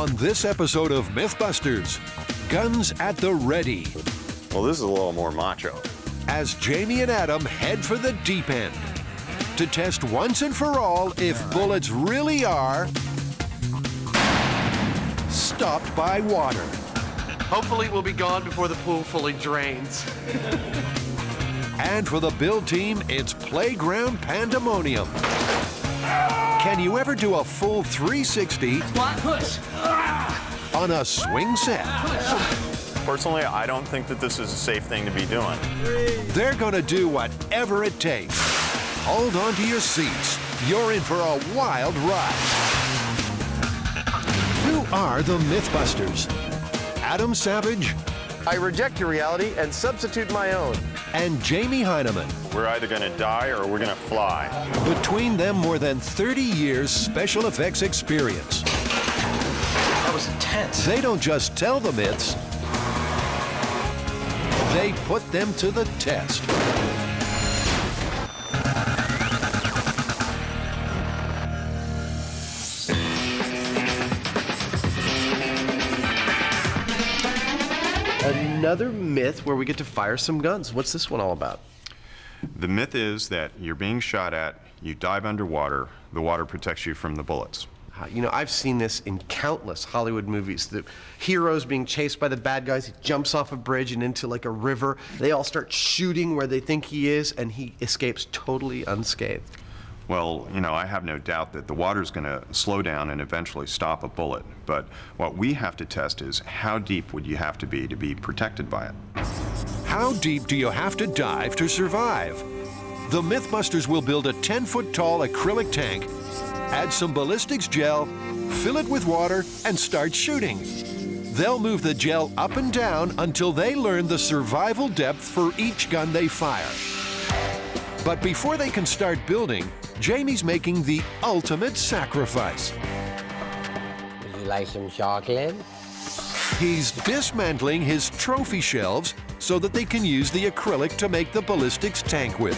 On this episode of Mythbusters, guns at the ready. Well, this is a little more macho. As Jamie and Adam head for the deep end to test once and for all if bullets really are stopped by water. Hopefully we'll be gone before the pool fully drains. And for the build team, it's playground pandemonium. Can you ever do a full 360 Squat push. on a swing set? Personally, I don't think that this is a safe thing to be doing. They're gonna do whatever it takes. Hold on to your seats. You're in for a wild ride. Who are the Mythbusters? Adam Savage I reject your reality and substitute my own. and Jamie Hyneman. We're either going to die or we're going to fly. Between them, more than 30 years special effects experience. That was intense. They don't just tell the myths, they put them to the test. Another myth where we get to fire some guns. What's this one all about? The myth is that you're being shot at, you dive underwater, the water protects you from the bullets. You know, I've seen this in countless Hollywood movies. The hero's being chased by the bad guys. He jumps off a bridge and into like a river. They all start shooting where they think he is, and he escapes totally unscathed. Well, you know, I have no doubt that the water's going to slow down and eventually stop a bullet. But what we have to test is how deep would you have to be protected by it? How deep do you have to dive to survive? The Mythbusters will build a 10-foot tall acrylic tank, add some ballistics gel, fill it with water, and start shooting. They'll move the gel up and down until they learn the survival depth for each gun they fire. But before they can start building, Jamie's making the ultimate sacrifice. Would you like some chocolate? He's dismantling his trophy shelves so that they can use the acrylic to make the ballistics tank with.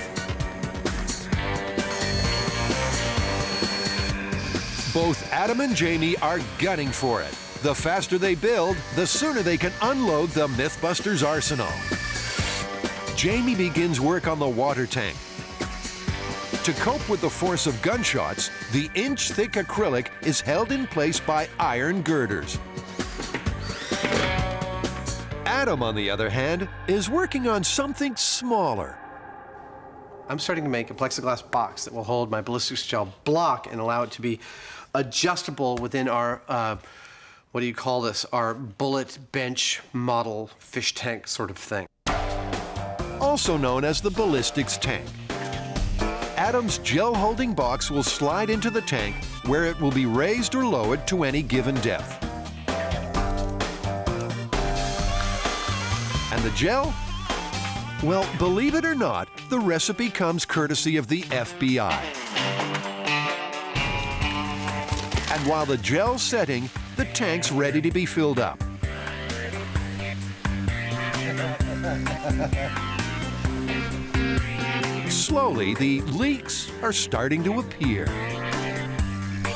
Both Adam and Jamie are gunning for it. The faster they build, the sooner they can unload the Mythbusters arsenal. Jamie begins work on the water tank. To cope with the force of gunshots, the inch-thick acrylic is held in place by iron girders. Adam, on the other hand, is working on something smaller. I'm starting to make a plexiglass box that will hold my ballistics gel block and allow it to be adjustable within our, what do you call this? Our bullet bench model fish tank sort of thing. Also known as the ballistics tank. Adam's gel-holding box will slide into the tank where it will be raised or lowered to any given depth. And the gel? Well, believe it or not, the recipe comes courtesy of the FBI. And while the gel's setting, the tank's ready to be filled up. Slowly, the leaks are starting to appear.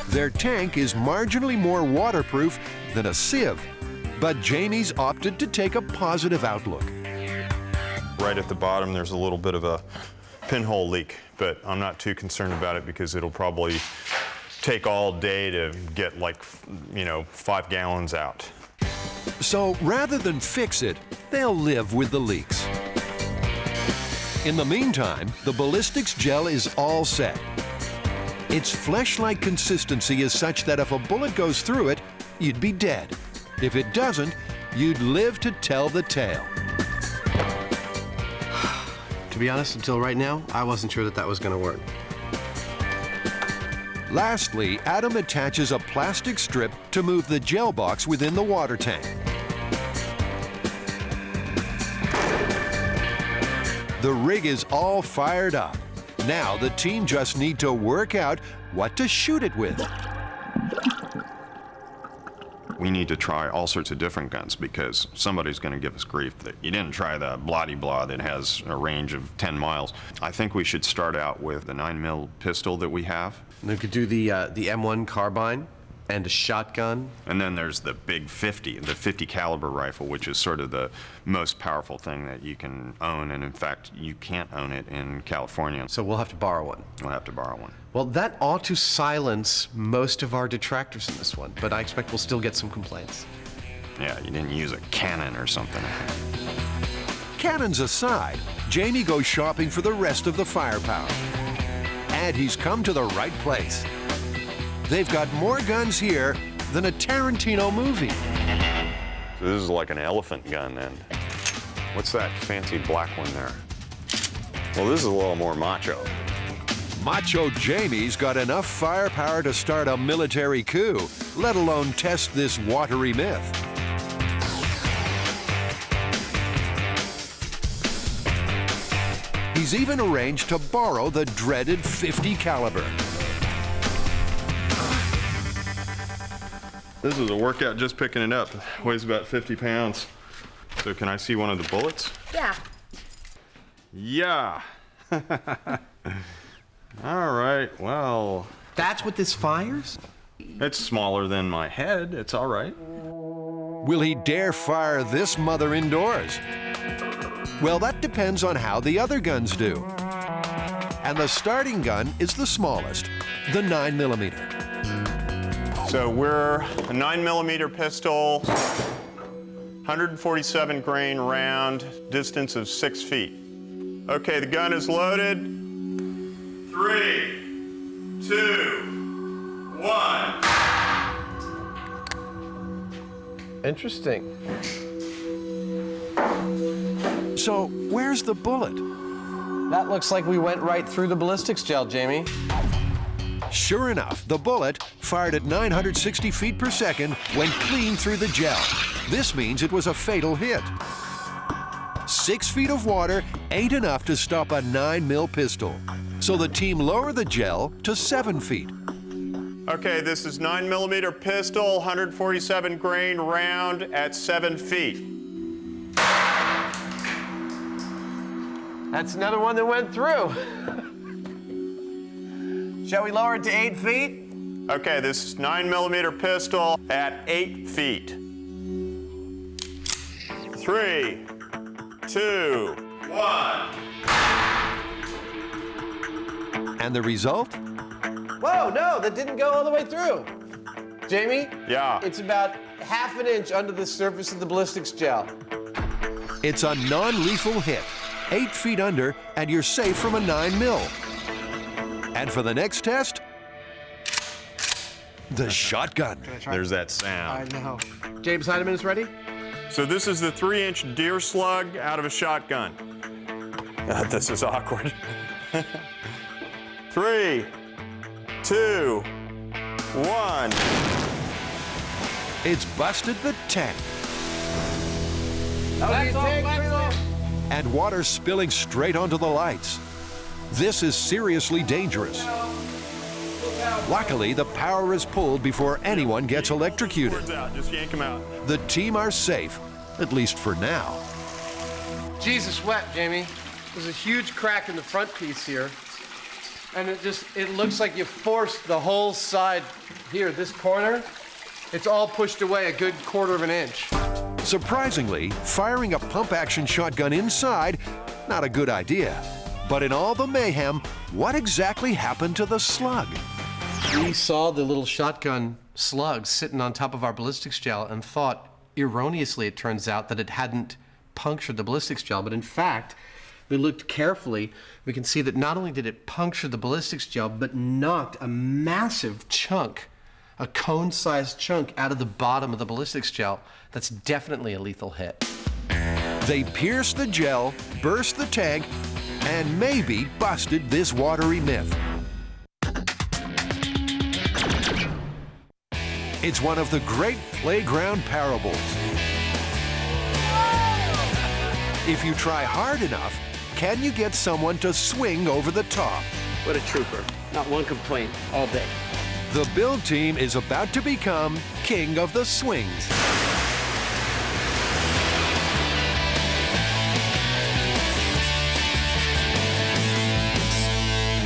Their tank is marginally more waterproof than a sieve, but Jamie's opted to take a positive outlook. Right at the bottom, there's a little bit of a pinhole leak, but I'm not too concerned about it because it'll probably take all day to get like, 5 gallons out. So rather than fix it, they'll live with the leaks. In the meantime, the ballistics gel is all set. Its flesh-like consistency is such that if a bullet goes through it, you'd be dead. If it doesn't, you'd live to tell the tale. To be honest, until right now, I wasn't sure that that was going to work. Lastly, Adam attaches a plastic strip to move the gel box within the water tank. The rig is all fired up. Now the team just need to work out what to shoot it with. We need to try all sorts of different guns because somebody's going to give us grief that you didn't try the blah-de-blah that has a range of 10 miles. I think we should start out with the 9mm pistol that we have. And we could do the M1 carbine. And a shotgun. And then there's the big 50, the 50 caliber rifle, which is sort of the most powerful thing that you can own. And in fact, you can't own it in California. So we'll have to borrow one. We'll have to borrow one. Well, that ought to silence most of our detractors in this one, but I expect we'll still get some complaints. Yeah, you didn't use a cannon or something. Cannons aside, Jamie goes shopping for the rest of the firepower. And he's come to the right place. They've got more guns here than a Tarantino movie. So this is like an elephant gun then. What's that fancy black one there? Well, this is a little more macho. Macho Jamie's got enough firepower to start a military coup, let alone test this watery myth. He's even arranged to borrow the dreaded 50 caliber. This is a workout just picking it up. It weighs about 50 pounds. So can I see one of the bullets? Yeah. Yeah. All right, well, That's what this fires? it's smaller than my head. It's all right. Will he dare fire this mother indoors? Well, that depends on how the other guns do. And the starting gun is the smallest, the 9mm. So we're a 9mm pistol, 147 grain round, distance of 6 feet. Okay, the gun is loaded. 3, 2, 1. Interesting. So, where's the bullet? That looks like we went right through the ballistics gel, Jamie. Sure enough, the bullet fired at 960 feet per second went clean through the gel. This means it was a fatal hit. 6 feet of water ain't enough to stop a 9mm pistol. So the team lowered the gel to 7 feet. Okay, this is 9mm pistol, 147 grain round at 7 feet. That's another one that went through. Shall we lower it to 8 feet? Okay, this is 9mm pistol at 8 feet. 3, 2, 1. And the result? Whoa, no, that didn't go all the way through. Jamie? Yeah. It's about ½ an inch under the surface of the ballistics gel. It's a non-lethal hit. 8 feet under, and you're safe from a 9mm. And for the next test, the shotgun. There's that sound. know. James Hyneman is ready? So this is the 3-inch deer slug out of a shotgun. This is awkward. 3, 2, 1. It's busted the tank. And water spilling straight onto the lights. This is seriously dangerous. Luckily, the power is pulled before anyone gets electrocuted. Cords out, just yank them out. The team are safe, at least for now. Jesus wet, Jamie. There's a huge crack in the front piece here. And it looks like you forced the whole side here, this corner. It's all pushed away a good ½ of an inch. Surprisingly, firing a pump-action shotgun inside, not a good idea. But in all the mayhem, what exactly happened to the slug? We saw the little shotgun slug sitting on top of our ballistics gel and thought, erroneously it turns out, that it hadn't punctured the ballistics gel, but in fact, we looked carefully, we can see that not only did it puncture the ballistics gel, but knocked a massive chunk, a cone-sized chunk out of the bottom of the ballistics gel. That's definitely a lethal hit. They pierced the gel, burst the tank, and maybe busted this watery myth. It's one of the great playground parables. If you try hard enough, can you get someone to swing over the top? What a trooper. Not one complaint all day. The build team is about to become king of the swings.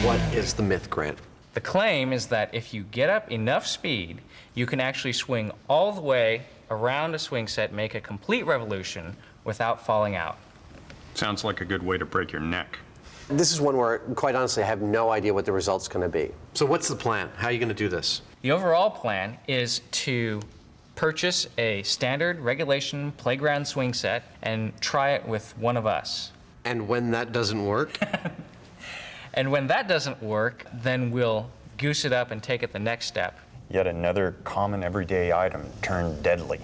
What is the myth, Grant? The claim is that if you get up enough speed, you can actually swing all the way around a swing set, make a complete revolution without falling out. Sounds like a good way to break your neck. This is one where, quite honestly, I have no idea what the result's going to be. So what's the plan? How are you going to do this? The overall plan is to purchase a standard regulation playground swing set and try it with one of us. And when that doesn't work? And when that doesn't work, then we'll goose it up and take it the next step. Yet another common everyday item turned deadly.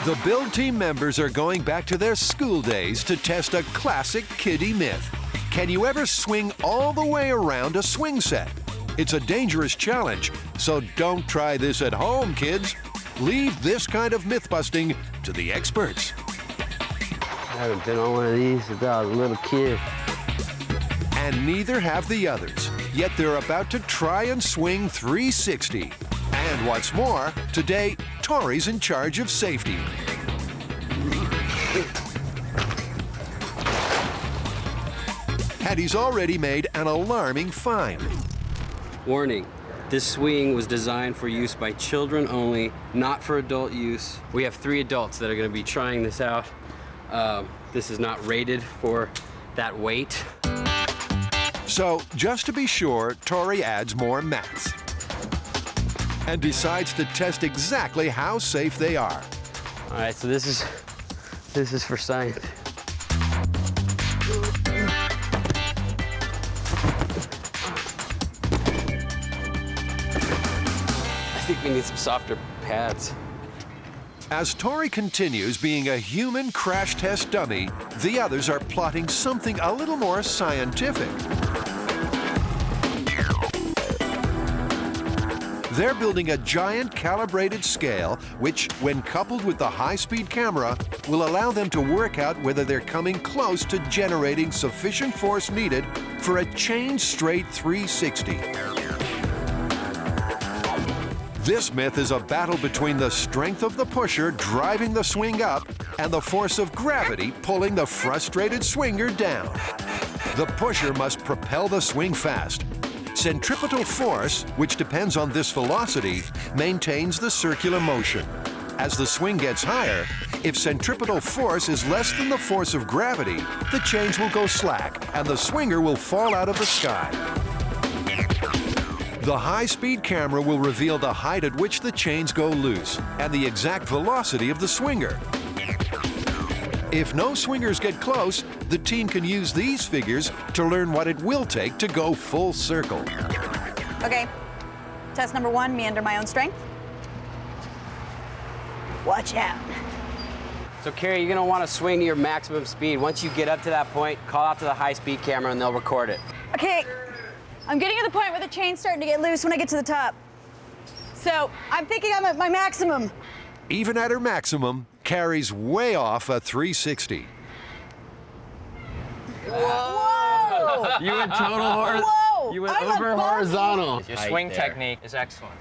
The build team members are going back to their school days to test a classic kiddie myth. Can you ever swing all the way around a swing set? It's a dangerous challenge, so don't try this at home, kids. Leave this kind of myth busting to the experts. I haven't been on one of these since I was a little kid. And neither have the others. Yet they're about to try and swing 360. And what's more, today, Tori's in charge of safety. And he's already made an alarming find. Warning, this swing was designed for use by children only, not for adult use. We have 3 adults that are going to be trying this out. This is not rated for that weight. So, just to be sure, Tori adds more mats and decides to test exactly how safe they are. All right, so this is for science. I think we need some softer pads. As Tori continues being a human crash test dummy, the others are plotting something a little more scientific. They're building a giant calibrated scale, which, when coupled with the high-speed camera, will allow them to work out whether they're coming close to generating sufficient force needed for a chain-straight 360. This myth is a battle between the strength of the pusher driving the swing up and the force of gravity pulling the frustrated swinger down. The pusher must propel the swing fast. Centripetal force, which depends on this velocity, maintains the circular motion. As the swing gets higher, if centripetal force is less than the force of gravity, the chains will go slack and the swinger will fall out of the sky. The high-speed camera will reveal the height at which the chains go loose and the exact velocity of the swinger. If no swingers get close, the team can use these figures to learn what it will take to go full circle. Okay, test number 1, me under my own strength. Watch out. So Carrie, you're gonna wanna swing to your maximum speed. Once you get up to that point, call out to the high-speed camera and they'll record it. Okay, I'm getting to the point where the chain's starting to get loose when I get to the top. So I'm thinking I'm at my maximum. Even at her maximum, Carrie's way off a 360. Whoa! You went total Whoa! You went I'm over above horizontal. Your swing technique is excellent.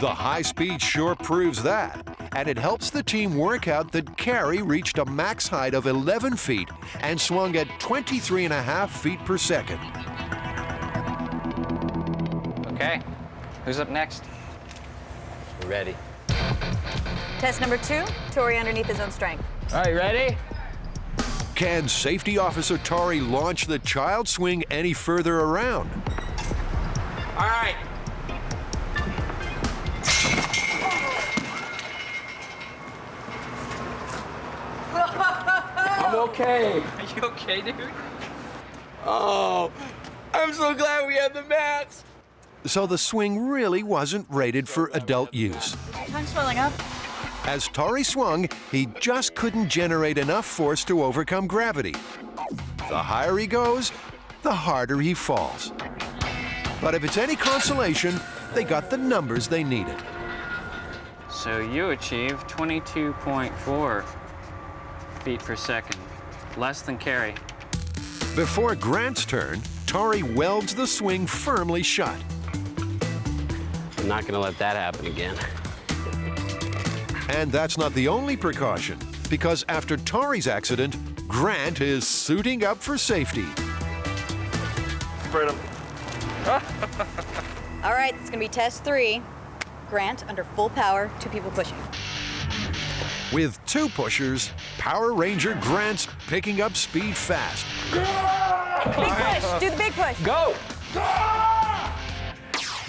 The high speed sure proves that. And it helps the team work out that Carrie reached a max height of 11 feet and swung at 23.5 feet per second. Okay, who's up next? Ready. Test number 2, Tori underneath his own strength. All right, ready? Can Safety Officer Tori launch the child swing any further around? All right. I'm okay. Are you okay, dude? Oh, I'm so glad we had the mats. So the swing really wasn't rated for adult use. Tongue swelling up. As Tori swung, he just couldn't generate enough force to overcome gravity. The higher he goes, the harder he falls. But if it's any consolation, they got the numbers they needed. So you achieved 22.4 feet per second, less than Carrie. Before Grant's turn, Tori welds the swing firmly shut. I'm not gonna let that happen again. And that's not the only precaution, because after Tori's accident, Grant is suiting up for safety. Freedom. All right, it's gonna be test 3. Grant, under full power, 2 people pushing. With 2 pushers, Power Ranger Grant's picking up speed fast. Big push, do the big push. Go!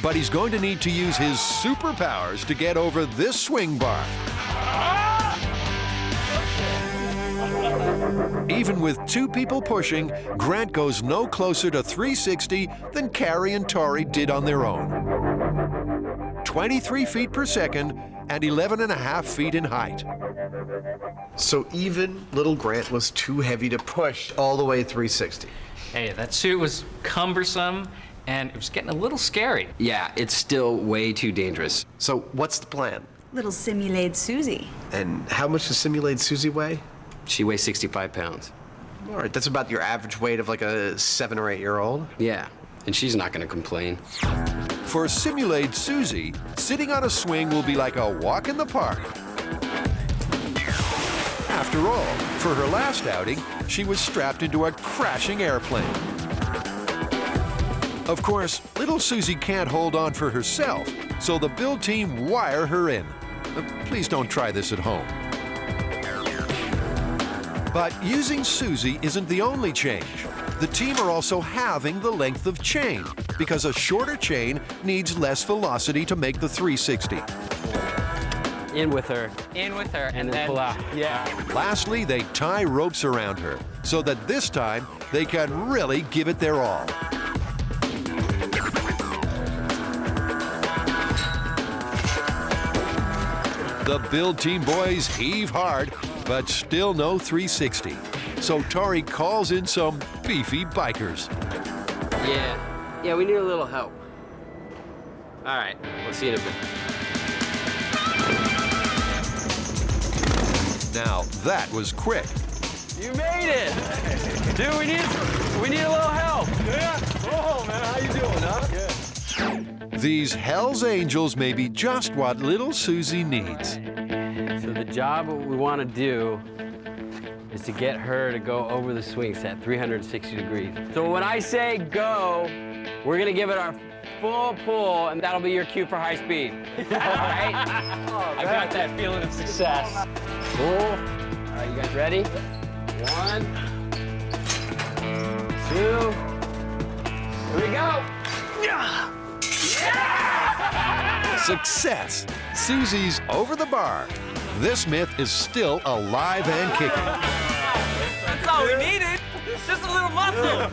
But he's going to need to use his superpowers to get over this swing bar. Even with 2 people pushing, Grant goes no closer to 360 than Carrie and Tori did on their own. 23 feet per second and 11.5 feet in height. So even little Grant was too heavy to push all the way 360. Hey, that suit was cumbersome, and it was getting a little scary. Yeah, it's still way too dangerous. So what's the plan? Little simulated Susie. And how much does simulated Susie weigh? She weighs 65 pounds. All right, that's about your average weight of like a 7 or 8-year-old. Yeah, and she's not gonna complain. For Simulate Susie, sitting on a swing will be like a walk in the park. After all, for her last outing, she was strapped into a crashing airplane. Of course, little Susie can't hold on for herself, so the build team wire her in. Please don't try this at home. But using Susie isn't the only change. The team are also halving the length of chain because a shorter chain needs less velocity to make the 360. In with her. In with her, And then pull out. Yeah. Lastly, they tie ropes around her so that this time they can really give it their all. The build team boys heave hard, but still no 360. So Tori calls in some beefy bikers. Yeah, we need a little help. All right, we'll see you in a bit. Now that was quick. You made it! Dude, we need a little help. Yeah. Oh, man, how you doing, huh? Good. These Hell's Angels may be just what little Susie needs. So the job we want to do is to get her to go over the swing set 360 degrees. So when I say go, we're gonna give it our full pull, and that'll be your cue for high speed. All right? I got that feeling of success. Cool. All right, you guys ready? 1, 2, here we go. Success! Susie's over the bar. This myth is still alive and kicking. That's all we needed. Just a little muscle.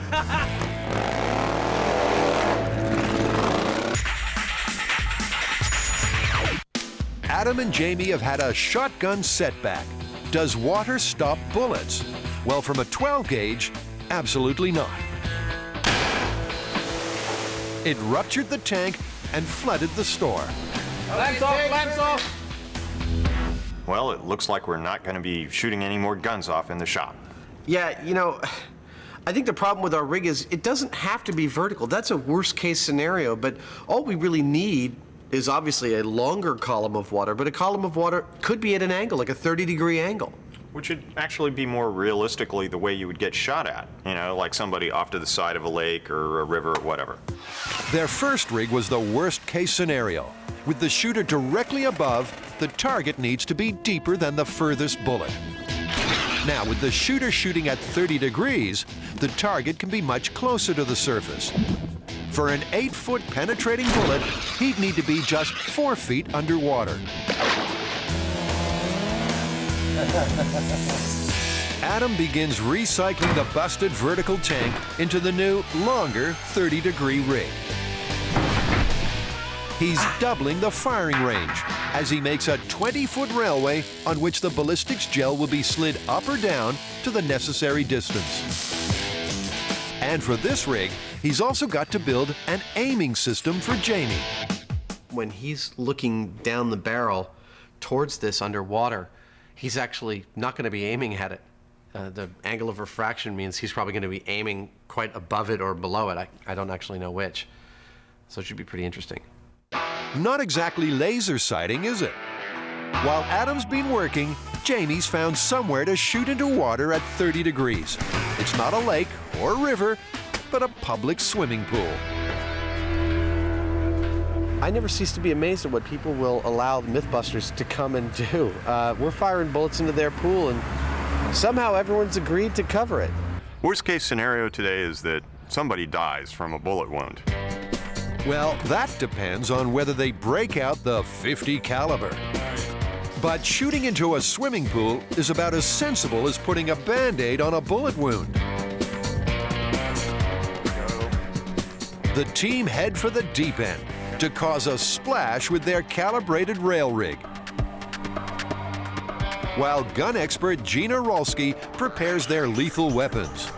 Adam and Jamie have had a shotgun setback. Does water stop bullets? Well, from a 12 gauge, absolutely not. It ruptured the tank and flooded the store. Lamps off, lamps off. Well, it looks like we're not going to be shooting any more guns off in the shop. Yeah, you know, I think the problem with our rig is it doesn't have to be vertical. That's a worst case scenario, but all we really need is obviously a longer column of water, but a column of water could be at an angle, like a 30-degree angle. Which would actually be more realistically the way you would get shot at. You know, like somebody off to the side of a lake or a river or whatever. Their first rig was the worst case scenario. With the shooter directly above, the target needs to be deeper than the furthest bullet. Now, with the shooter shooting at 30 degrees, the target can be much closer to the surface. For an 8-foot penetrating bullet, he'd need to be just 4 feet underwater. Adam begins recycling the busted vertical tank into the new, longer 30-degree rig. He's doubling the firing range as he makes a 20-foot railway on which the ballistics gel will be slid up or down to the necessary distance. And for this rig, he's also got to build an aiming system for Jamie. When he's looking down the barrel towards this underwater, he's actually not going to be aiming at it. The angle of refraction means he's probably going to be aiming quite above it or below it. I don't actually know which. So it should be pretty interesting. Not exactly laser sighting, is it? While Adam's been working, Jamie's found somewhere to shoot into water at 30 degrees. It's not a lake or river, but a public swimming pool. I never cease to be amazed at what people will allow the Mythbusters to come and do. We're firing bullets into their pool, and somehow everyone's agreed to cover it. Worst case scenario today is that somebody dies from a bullet wound. Well, that depends on whether they break out the .50 caliber. But shooting into a swimming pool is about as sensible as putting a Band-Aid on a bullet wound. The team head for the deep end to cause a splash with their calibrated rail rig, while gun expert Gina Rolski prepares their lethal weapons.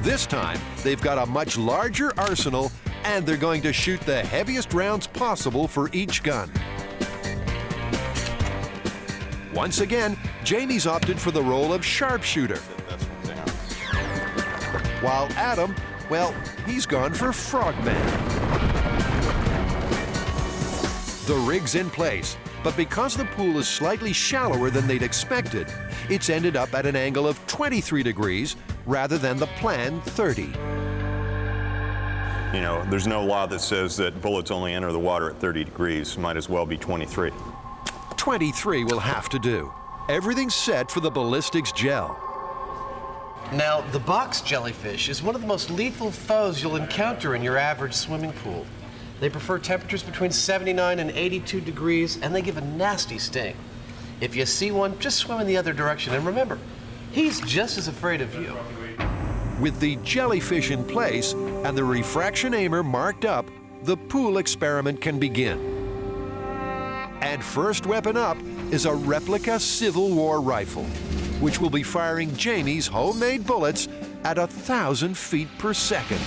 This time, they've got a much larger arsenal, and they're going to shoot the heaviest rounds possible for each gun. Once again, Jamie's opted for the role of sharpshooter, while Adam, well, he's gone for frogman. The rig's in place, but because the pool is slightly shallower than they'd expected, it's ended up at an angle of 23 degrees rather than the planned 30. You know, there's no law that says that bullets only enter the water at 30 degrees. Might as well be 23. 23 will have to do. Everything's set for the ballistics gel. Now, the box jellyfish is one of the most lethal foes you'll encounter in your average swimming pool. They prefer temperatures between 79 and 82 degrees, and they give a nasty sting. If you see one, just swim in the other direction, and remember, he's just as afraid of you. With the jellyfish in place and the refraction aimer marked up, the pool experiment can begin. And first weapon up is a replica Civil War rifle, which will be firing Jamie's homemade bullets at 1,000 feet per second.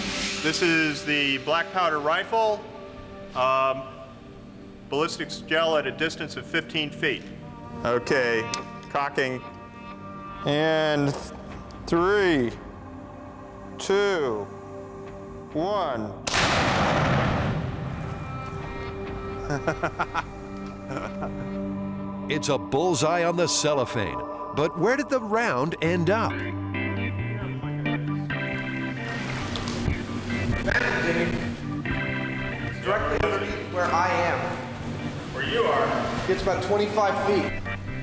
This is the black powder rifle, ballistics gel at a distance of 15 feet. Okay, cocking. And 3, 2, 1. It's a bullseye on the cellophane, but where did the round end up? Directly underneath where I am. Where you are? It's about 25 feet.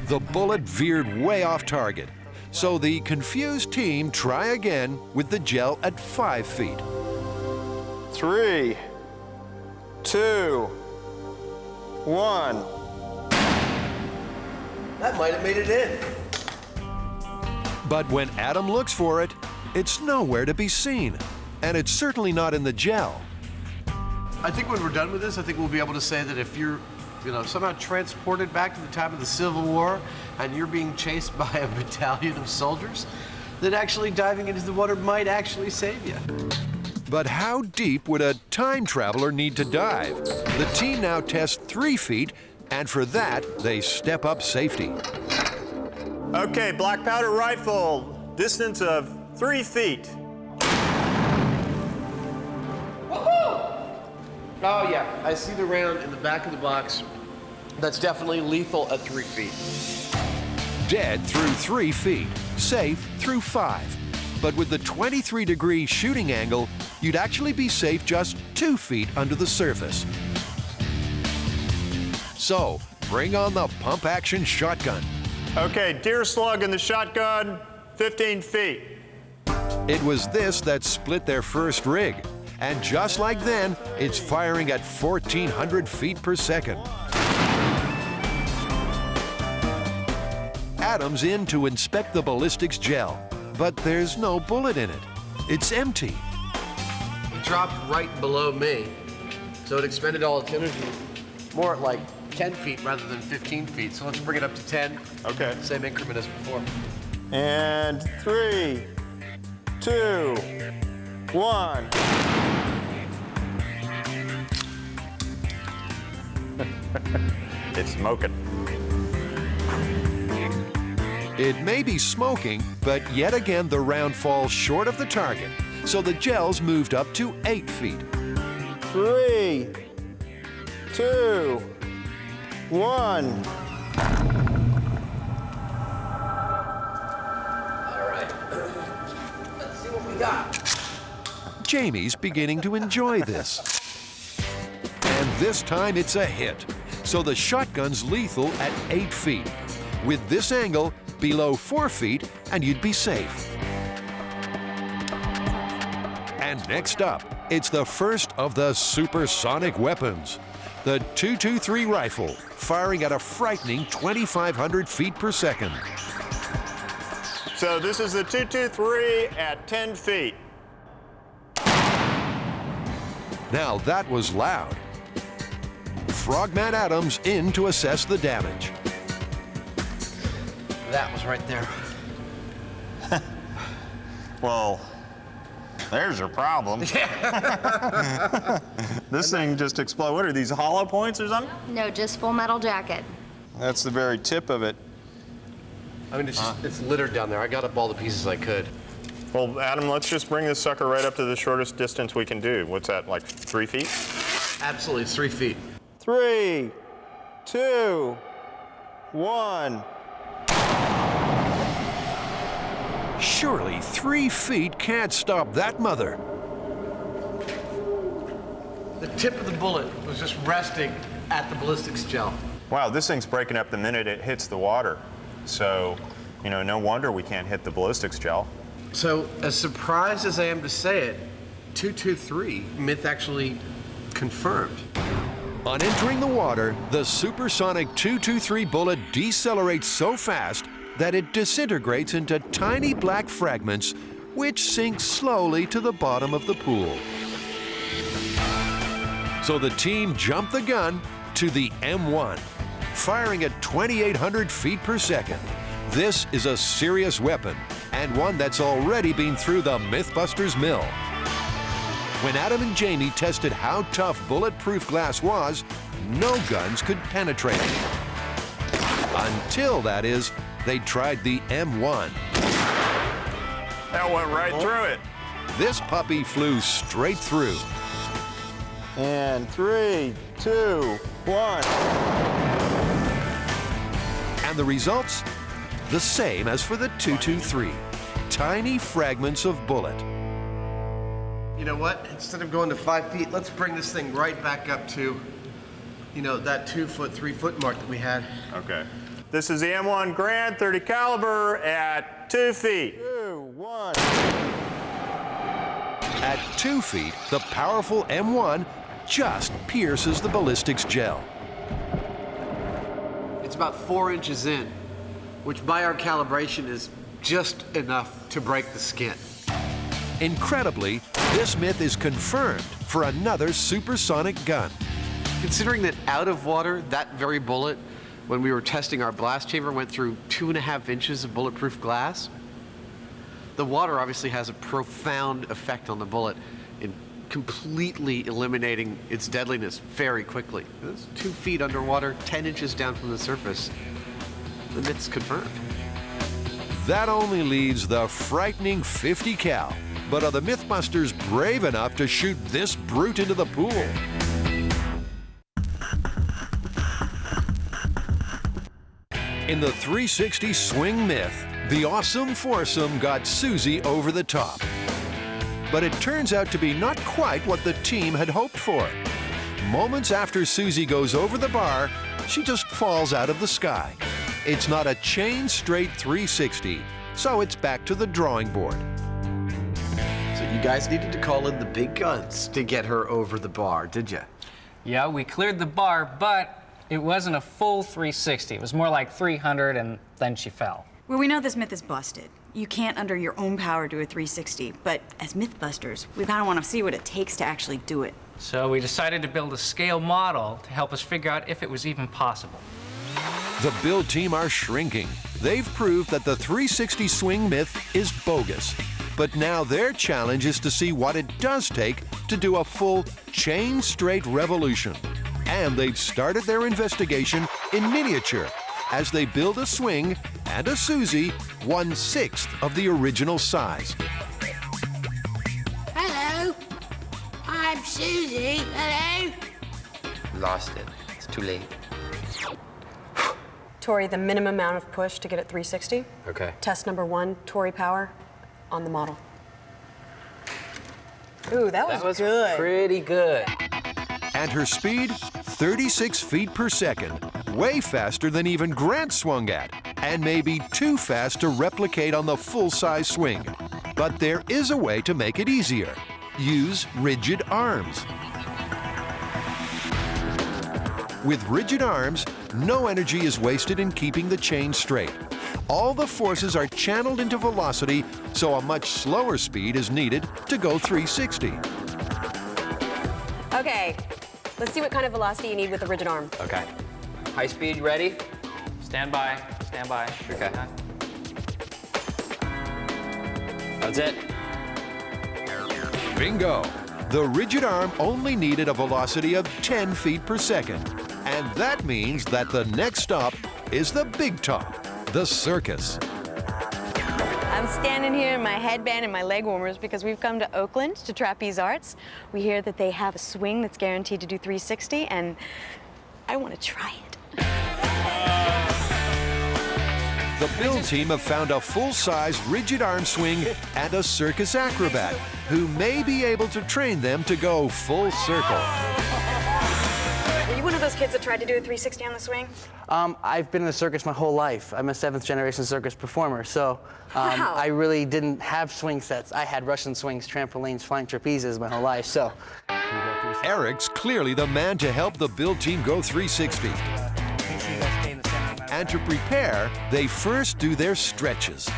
The bullet veered way off target, so the confused team try again with the gel at 5 feet. 3, 2, 1. That might have made it in. But when Adam looks for it, it's nowhere to be seen, and it's certainly not in the gel. I think when we're done with this, I think we'll be able to say that if you're, somehow transported back to the time of the Civil War and you're being chased by a battalion of soldiers, that actually diving into the water might actually save you. But how deep would a time traveler need to dive? The team now tests 3 feet, and for that, they step up safety. Okay, black powder rifle, distance of 3 feet. Oh yeah, I see the round in the back of the box. That's definitely lethal at 3 feet. Dead through 3 feet, safe through 5. But with the 23-degree shooting angle, you'd actually be safe just 2 feet under the surface. So, bring on the pump-action shotgun. Okay, deer slug in the shotgun, 15 feet. It was this that split their first rig. And just like then, it's firing at 1,400 feet per second. Adam's in to inspect the ballistics gel, but there's no bullet in it. It's empty. It dropped right below me, so it expended all its energy. More at like 10 feet rather than 15 feet. So let's bring it up to 10. Okay. Same increment as before. And 3, 2, 1. It's smoking. It may be smoking, but yet again the round falls short of the target, so the gel's moved up to 8 feet. 3, 2, 1. All right. Let's see what we got. Jamie's beginning to enjoy this. This time it's a hit, so the shotgun's lethal at 8 feet. With this angle, below 4 feet, and you'd be safe. And next up, it's the first of the supersonic weapons. The 223 rifle, firing at a frightening 2,500 feet per second. So this is the 223 at 10 feet. Now that was loud. Frogman Adams in to assess the damage. That was right there. Well, there's your problem. This thing just exploded. What are these, hollow points or something? No, just full metal jacket. That's the very tip of it. I mean, it's littered down there. I got up all the pieces I could. Well, Adam, let's just bring this sucker right up to the shortest distance we can do. What's that, like 3 feet? Absolutely, it's 3 feet. 3, 2, 1. Surely 3 feet can't stop that mother. The tip of the bullet was just resting at the ballistics gel. Wow, this thing's breaking up the minute it hits the water. So, you know, no wonder we can't hit the ballistics gel. So, as surprised as I am to say it, 223, myth actually confirmed. On entering the water, the supersonic 223 bullet decelerates so fast that it disintegrates into tiny black fragments, which sink slowly to the bottom of the pool. So the team jumped the gun to the M1, firing at 2,800 feet per second. This is a serious weapon, and one that's already been through the Mythbusters mill. When Adam and Jamie tested how tough bulletproof glass was, no guns could penetrate it. Until, that is, they tried the M1. That went right through it. This puppy flew straight through. And 3, 2, 1. And the results? The same as for the 223. Tiny fragments of bullet. You know what? Instead of going to 5 feet, let's bring this thing right back up to, you know, that 2 foot, 3 foot mark that we had. Okay. This is the M1 Grand 30 caliber at 2 feet. 2, 1. At 2 feet, the powerful M1 just pierces the ballistics gel. It's about 4 inches in, which by our calibration is just enough to break the skin. Incredibly, this myth is confirmed for another supersonic gun. Considering that out of water, that very bullet, when we were testing our blast chamber, went through 2.5 inches of bulletproof glass, the water obviously has a profound effect on the bullet in completely eliminating its deadliness very quickly. It's 2 feet underwater, 10 inches down from the surface. The myth's confirmed. That only leaves the frightening 50 cal. But are the Mythbusters brave enough to shoot this brute into the pool? In the 360 swing myth, the awesome foursome got Susie over the top. But it turns out to be not quite what the team had hoped for. Moments after Susie goes over the bar, she just falls out of the sky. It's not a chain straight 360, so it's back to the drawing board. So you guys needed to call in the big guns to get her over the bar, did you? Yeah, we cleared the bar, but it wasn't a full 360. It was more like 300, and then she fell. Well, we know this myth is busted. You can't, under your own power, do a 360. But as Mythbusters, we kind of want to see what it takes to actually do it. So we decided to build a scale model to help us figure out if it was even possible. The build team are shrinking. They've proved that the 360 swing myth is bogus. But now their challenge is to see what it does take to do a full chain straight revolution. And they've started their investigation in miniature as they build a swing and a Susie 1/6 of the original size. Hello, I'm Susie. Hello. Lost it. It's too late. Tori, the minimum amount of push to get at 360. Okay. Test number 1, Tori power on the model. Ooh, that was good. Pretty good. And her speed, 36 feet per second, way faster than even Grant swung at, and maybe too fast to replicate on the full-size swing. But there is a way to make it easier. Use rigid arms. With rigid arms, no energy is wasted in keeping the chain straight. All the forces are channeled into velocity, so a much slower speed is needed to go 360. Okay, let's see what kind of velocity you need with a rigid arm. Okay. High speed, ready? Stand by, stand by. Okay. That's it. Bingo! The rigid arm only needed a velocity of 10 feet per second. And that means that the next stop is the big top, the circus. I'm standing here in my headband and my leg warmers because we've come to Oakland to Trapeze Arts. We hear that they have a swing that's guaranteed to do 360, and I want to try it. The build team have found a full-size rigid arm swing and a circus acrobat who may be able to train them to go full circle. Were you one of those kids that tried to do a 360 on the swing? I've been in the circus my whole life. I'm a 7th-generation circus performer, so Wow. I really didn't have swing sets. I had Russian swings, trampolines, flying trapezes my whole life, so. Eric's clearly the man to help the build team go 360. And to prepare, they first do their stretches.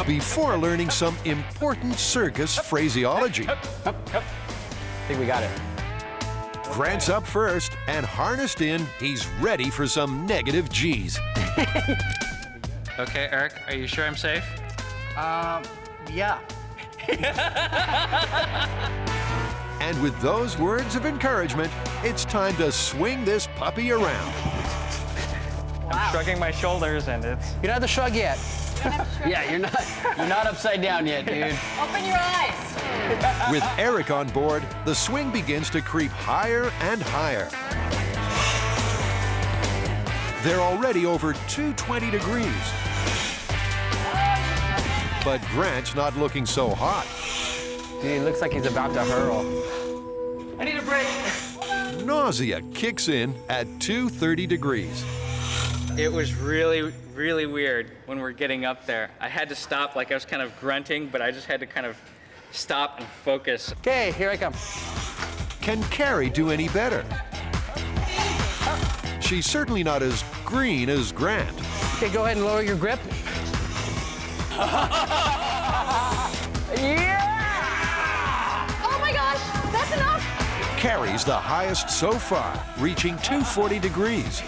Before learning some important circus phraseology. I think we got it. Grant's up first, and harnessed in, he's ready for some negative G's. Okay, Eric, are you sure I'm safe? Yeah. And with those words of encouragement, it's time to swing this puppy around. I'm shrugging my shoulders, and it's... You don't have to shrug yet. Yeah, you're not upside down yet, dude. Open your eyes. With Eric on board, the swing begins to creep higher and higher. They're already over 220 degrees. But Grant's not looking so hot. Dude, he looks like he's about to hurl. I need a break. Nausea kicks in at 230 degrees. It was really, really weird when we're getting up there. I had to stop, like I was kind of grunting, but I just had to kind of stop and focus. Okay, here I come. Can Carrie do any better? She's certainly not as green as Grant. Okay, go ahead and lower your grip. Yeah! Oh my gosh, that's enough! Carrie's the highest so far, reaching 240 degrees.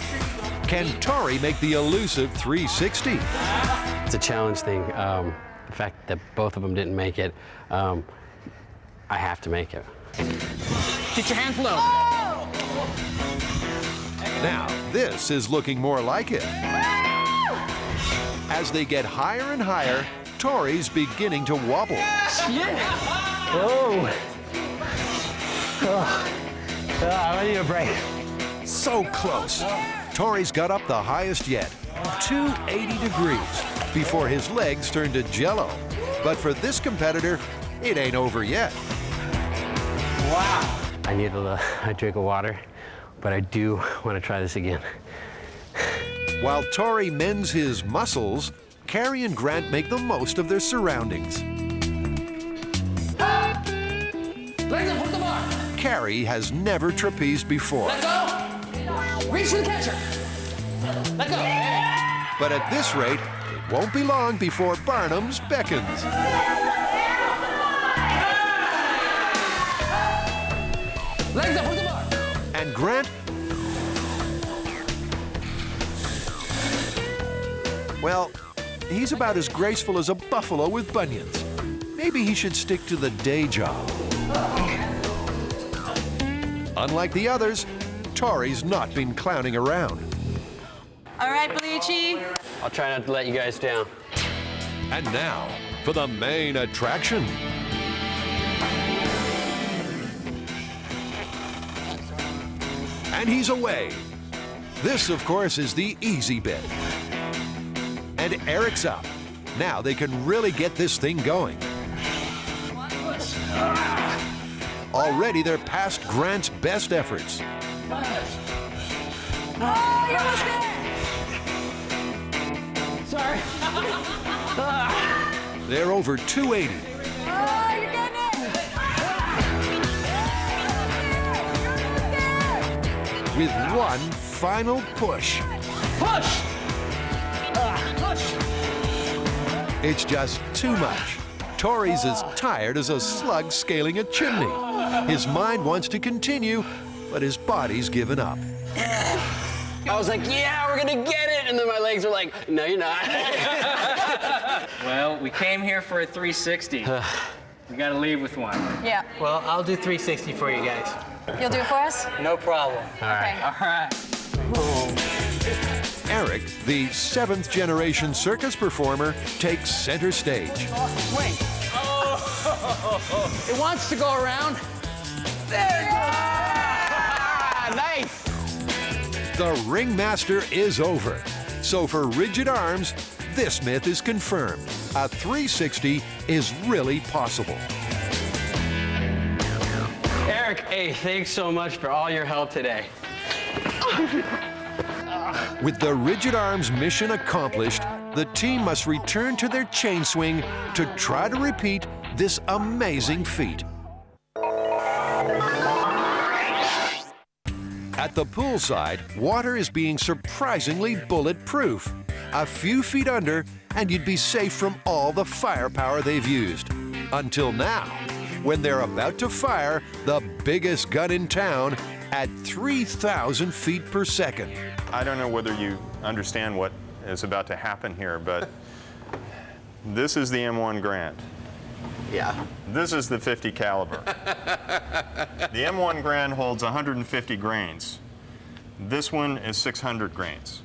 Can Tori make the elusive 360? It's a challenge thing. The fact that both of them didn't make it, I have to make it. Get your hands low. Oh! Now, this is looking more like it. As they get higher and higher, Tori's beginning to wobble. Oh. I need a break. So close. Tori's got up the highest yet, 280 degrees, before his legs turn to jello. But for this competitor, it ain't over yet. Wow. I need a drink of water, but I do want to try this again. While Tori mends his muscles, Carrie and Grant make the most of their surroundings. Legs up, hook the bar. Carrie has never trapezed before. Let go. Reach for the catcher. Let go. But at this rate, it won't be long before Barnum's beckons. Legs up, hook the bar. And Grant, well, he's about as graceful as a buffalo with bunions. Maybe he should stick to the day job. Unlike the others, Tori's not been clowning around. All right, Bleachy. I'll try not to let you guys down. And now, for the main attraction. And he's away. This, of course, is the easy bit. And Eric's up. Now they can really get this thing going. Already they're past Grant's best efforts. Oh, you're almost there. Sorry. They're over 280. Oh, you're getting it. With one final push. Push! Push! It's just too much. Tori's as tired as a slug scaling a chimney. His mind wants to continue, but his body's given up. I was like, yeah, we're gonna get it. And then my legs were like, no, you're not. Well, we came here for a 360. We gotta leave with one. Yeah. Well, I'll do 360 for you guys. You'll do it for us? No problem. Okay. All right. Eric, the 7th generation circus performer, takes center stage. Swing. It wants to go around. There it goes. Ah, nice. The ringmaster is over. So for rigid arms, this myth is confirmed. A 360 is really possible. Eric, hey, thanks so much for all your help today. With the rigid arms mission accomplished, the team must return to their chain swing to try to repeat this amazing feat. At the poolside, water is being surprisingly bulletproof. A few feet under, and you'd be safe from all the firepower they've used. Until now, when they're about to fire the biggest gun in town at 3,000 feet per second. I don't know whether you understand what is about to happen here, but this is the M1 Grant. Yeah. This is the 50 caliber. The M1 Grant holds 150 grains. This one is 600 grains.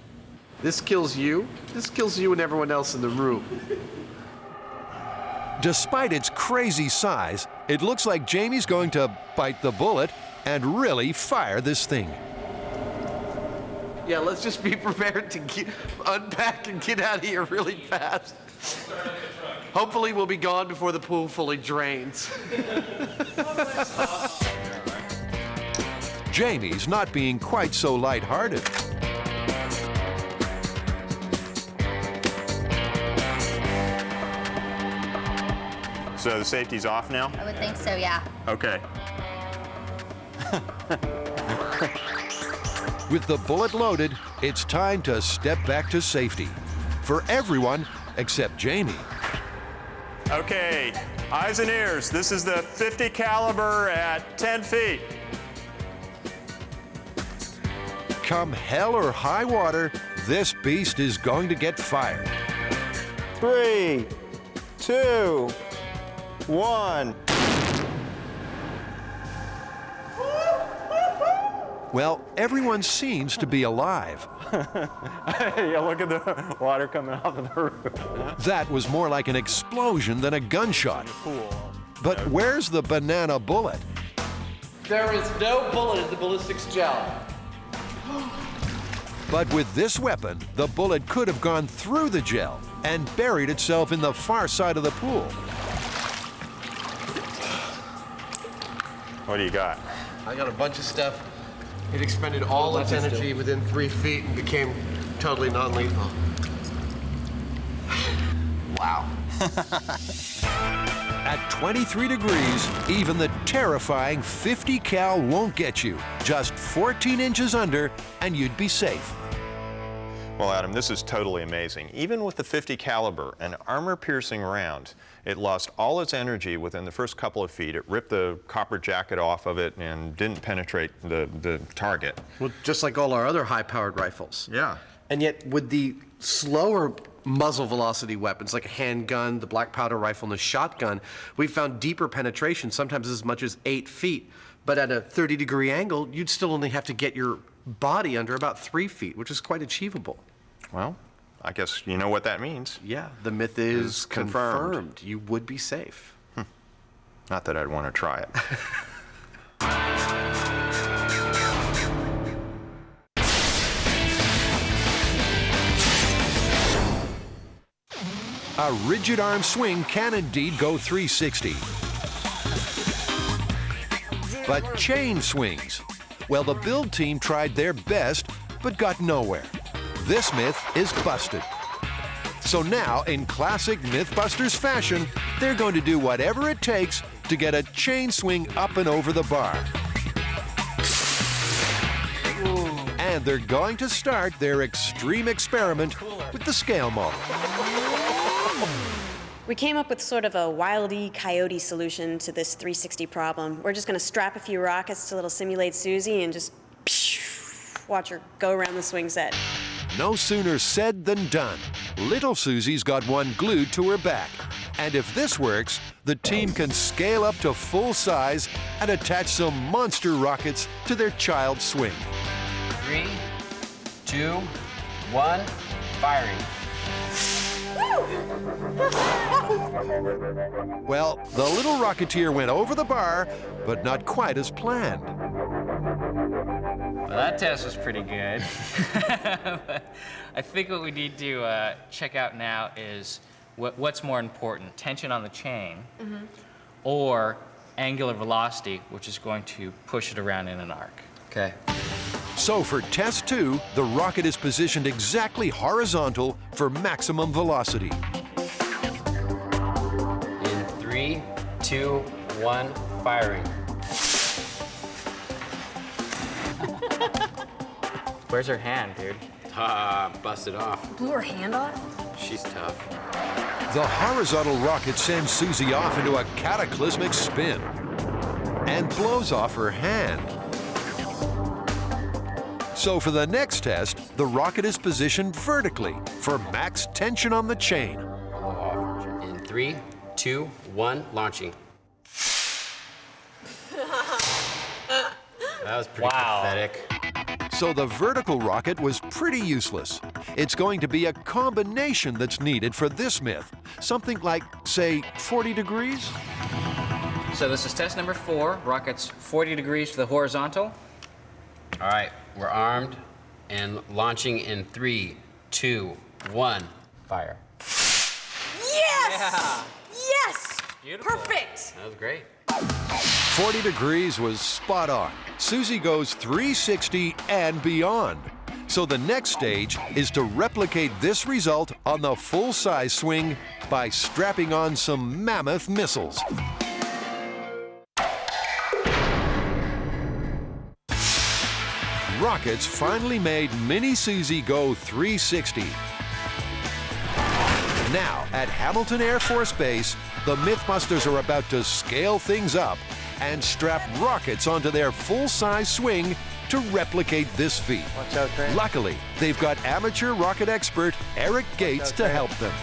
This kills you. This kills you and everyone else in the room. Despite its crazy size, it looks like Jamie's going to bite the bullet and really fire this thing. Yeah, let's just be prepared to unpack and get out of here really fast. Hopefully we'll be gone before the pool fully drains. Jamie's not being quite so lighthearted. So the safety's off now? I would think so, yeah. Okay. With the bullet loaded, it's time to step back to safety. For everyone except Jamie. Okay, eyes and ears. This is the 50 caliber at 10 feet. Come hell or high water, this beast is going to get fired. 3, 2, 1. Well, everyone seems to be alive. Yeah, look at the water coming off of the roof. That was more like an explosion than a gunshot. But where's the banana bullet? There is no bullet in the ballistics gel. But with this weapon, the bullet could have gone through the gel and buried itself in the far side of the pool. What do you got? I got a bunch of stuff. It expended all its energy within 3 feet and became totally non-lethal. Wow. At 23 degrees, even the terrifying 50 cal won't get you. Just 14 inches under, and you'd be safe. Well, Adam, this is totally amazing. Even with the 50 caliber, an armor-piercing round, it lost all its energy within the first couple of feet. It ripped the copper jacket off of it and didn't penetrate the target. Well, just like all our other high-powered rifles. Yeah. And yet, with the slower muzzle velocity weapons, like a handgun, the black powder rifle, and the shotgun, we found deeper penetration, sometimes as much as 8 feet. But at a 30-degree angle, you'd still only have to get your body under about 3 feet, which is quite achievable. Well, I guess you know what that means. Yeah, the myth is confirmed. You would be safe. Not that I'd want to try it. A rigid arm swing can indeed go 360. but chain swings. Well, the build team tried their best, but got nowhere. This myth is busted. So now, in classic Mythbusters fashion, they're going to do whatever it takes to get a chain swing up and over the bar. And they're going to start their extreme experiment with the scale model. We came up with sort of a Wile E. Coyote solution to this 360 problem. We're just gonna strap a few rockets to little simulate Susie and just watch her go around the swing set. No sooner said than done. Little Susie's got one glued to her back. And if this works, the team can scale up to full size and attach some monster rockets to their child's swing. 3, 2, 1, firing. Well, the little Rocketeer went over the bar, but not quite as planned. Well, that test was pretty good. I think what we need to check out now is what's more important, tension on the chain or angular velocity, which is going to push it around in an arc. Okay. So for test 2, the rocket is positioned exactly horizontal for maximum velocity. In 3, 2, 1, firing. Where's her hand, dude? Busted off. Blew her hand off? She's tough. The horizontal rocket sends Susie off into a cataclysmic spin and blows off her hand. So for the next test, the rocket is positioned vertically for max tension on the chain. In 3, 2, 1, launching. That was pretty pathetic. So the vertical rocket was pretty useless. It's going to be a combination that's needed for this myth. Something like, say, 40 degrees? So this is test number 4, rockets 40 degrees to the horizontal. All right, we're armed and launching in 3, 2, 1, fire. Yes! Yeah. Yes! Beautiful. Perfect! That was great. 40 degrees was spot on. Susie goes 360 and beyond. So the next stage is to replicate this result on the full-size swing by strapping on some mammoth missiles. Rockets finally made Mini Susie go 360. Now, at Hamilton Air Force Base, the Mythbusters are about to scale things up and strap rockets onto their full-size swing to replicate this feat. Watch out, Trey. Luckily, they've got amateur rocket expert Eric Gates to help them.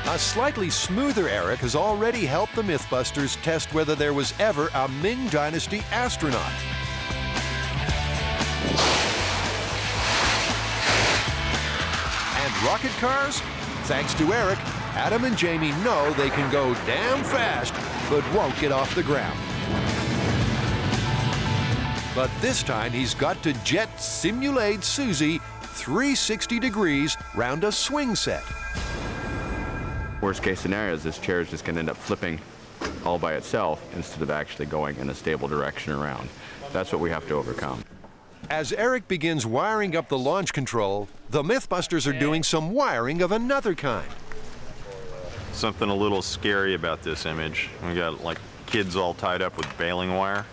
A slightly smoother Eric has already helped the Mythbusters test whether there was ever a Ming Dynasty astronaut. And rocket cars? Thanks to Eric, Adam and Jamie know they can go damn fast, but won't get off the ground. But this time he's got to jet simulate Susie 360 degrees round a swing set. Worst case scenario is this chair is just going to end up flipping all by itself instead of actually going in a stable direction around. That's what we have to overcome. As Eric begins wiring up the launch control, the Mythbusters are doing some wiring of another kind. Something a little scary about this image. We got like kids all tied up with baling wire.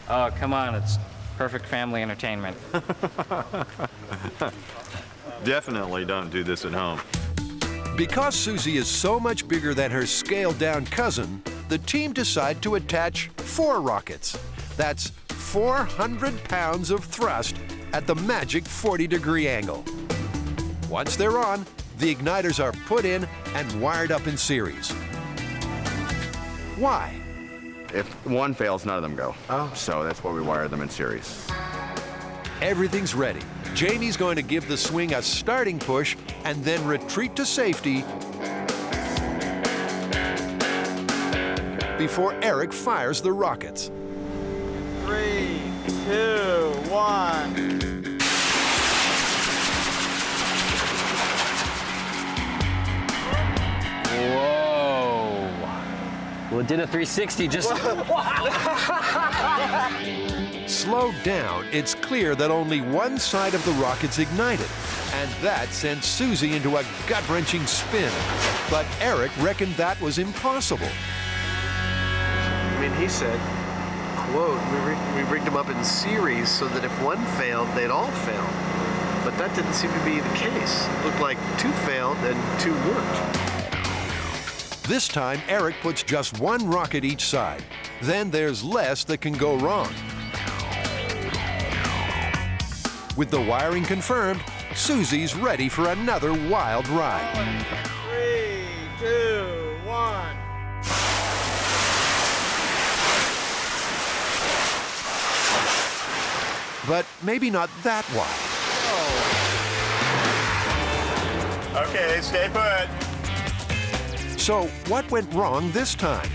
Oh, come on, it's perfect family entertainment. Definitely don't do this at home. Because Susie is so much bigger than her scaled-down cousin, the team decide to attach 4 rockets. That's 400 pounds of thrust at the magic 40-degree angle. Once they're on, the igniters are put in and wired up in series. Why? If one fails, none of them go. Oh. So that's why we wire them in series. Everything's ready. Jamie's going to give the swing a starting push and then retreat to safety before Eric fires the rockets. 3, 2, 1. Whoa. Well, did a 360 just... Slowed down, it's clear that only one side of the rocket's ignited, and that sent Susie into a gut-wrenching spin. But Eric reckoned that was impossible. I mean, he said, quote, we rigged them up in series so that if one failed, they'd all fail. But that didn't seem to be the case. It looked like 2 failed and 2 worked. This time, Eric puts just one rocket each side. Then there's less that can go wrong. With the wiring confirmed, Susie's ready for another wild ride. 3, 2, 1. But maybe not that wild. Okay, stay put. So what went wrong this time?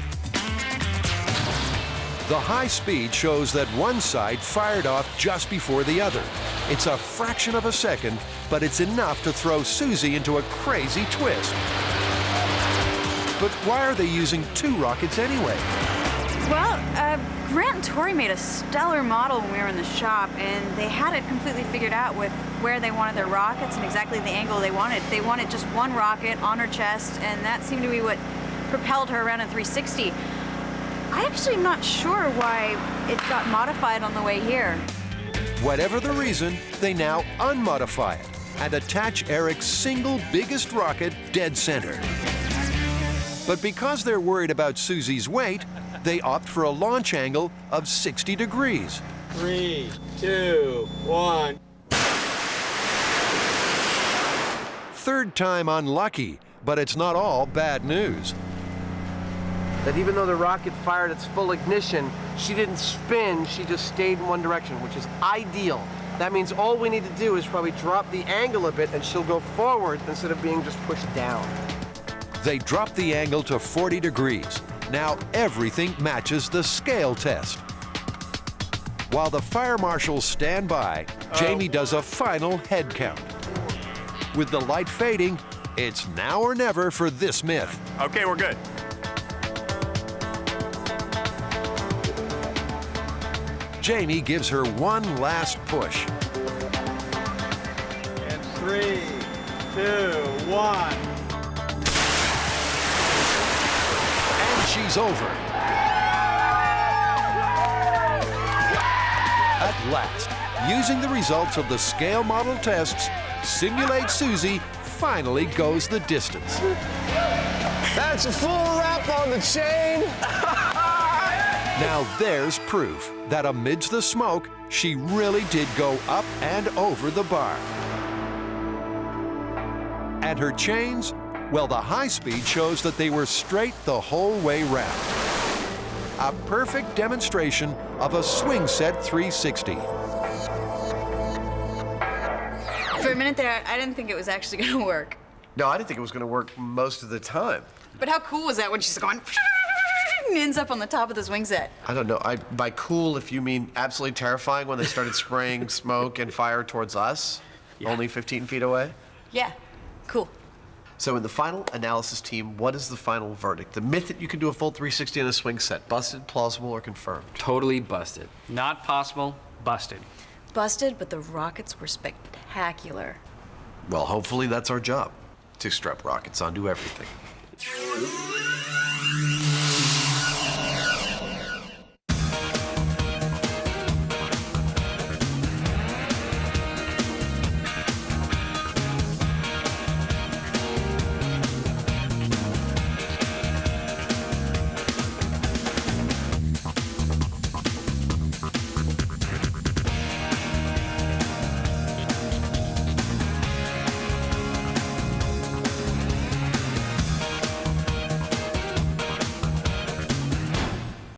The high speed shows that one side fired off just before the other. It's a fraction of a second, but it's enough to throw Susie into a crazy twist. But why are they using 2 rockets anyway? Well, Grant and Tori made a stellar model when we were in the shop, and they had it completely figured out with where they wanted their rockets and exactly the angle they wanted. They wanted just one rocket on her chest, and that seemed to be what propelled her around in 360. I actually am not sure why it got modified on the way here. Whatever the reason, they now unmodify it and attach Eric's single biggest rocket dead center. But because they're worried about Susie's weight, they opt for a launch angle of 60 degrees. 3, 2, 1. Third time unlucky, but it's not all bad news. That even though the rocket fired its full ignition, she didn't spin, she just stayed in one direction, which is ideal. That means all we need to do is probably drop the angle a bit and she'll go forward instead of being just pushed down. They drop the angle to 40 degrees. Now everything matches the scale test. While the fire marshals stand by, Jamie does a final head count. With the light fading, it's now or never for this myth. Okay, we're good. Jamie gives her one last push. And 3, 2, 1. And she's over. At last, using the results of the scale model tests, Simulate Susie finally goes the distance. That's a full wrap on the chain. Now there's proof that amidst the smoke, she really did go up and over the bar. And her chains? Well, the high speed shows that they were straight the whole way round. A perfect demonstration of a swing set 360. For a minute there, I didn't think it was actually going to work. No, I didn't think it was going to work most of the time. But how cool was that when she's going and ends up on the top of the swing set? I don't know. By cool, if you mean absolutely terrifying when they started spraying smoke and fire towards us, only 15 feet away? Yeah, cool. So in the final analysis team, what is the final verdict? The myth that you can do a full 360 in a swing set, busted, plausible, or confirmed? Totally busted. Not possible, busted. Busted, but the rockets were spectacular. Well, hopefully that's our job, to strap rockets onto everything.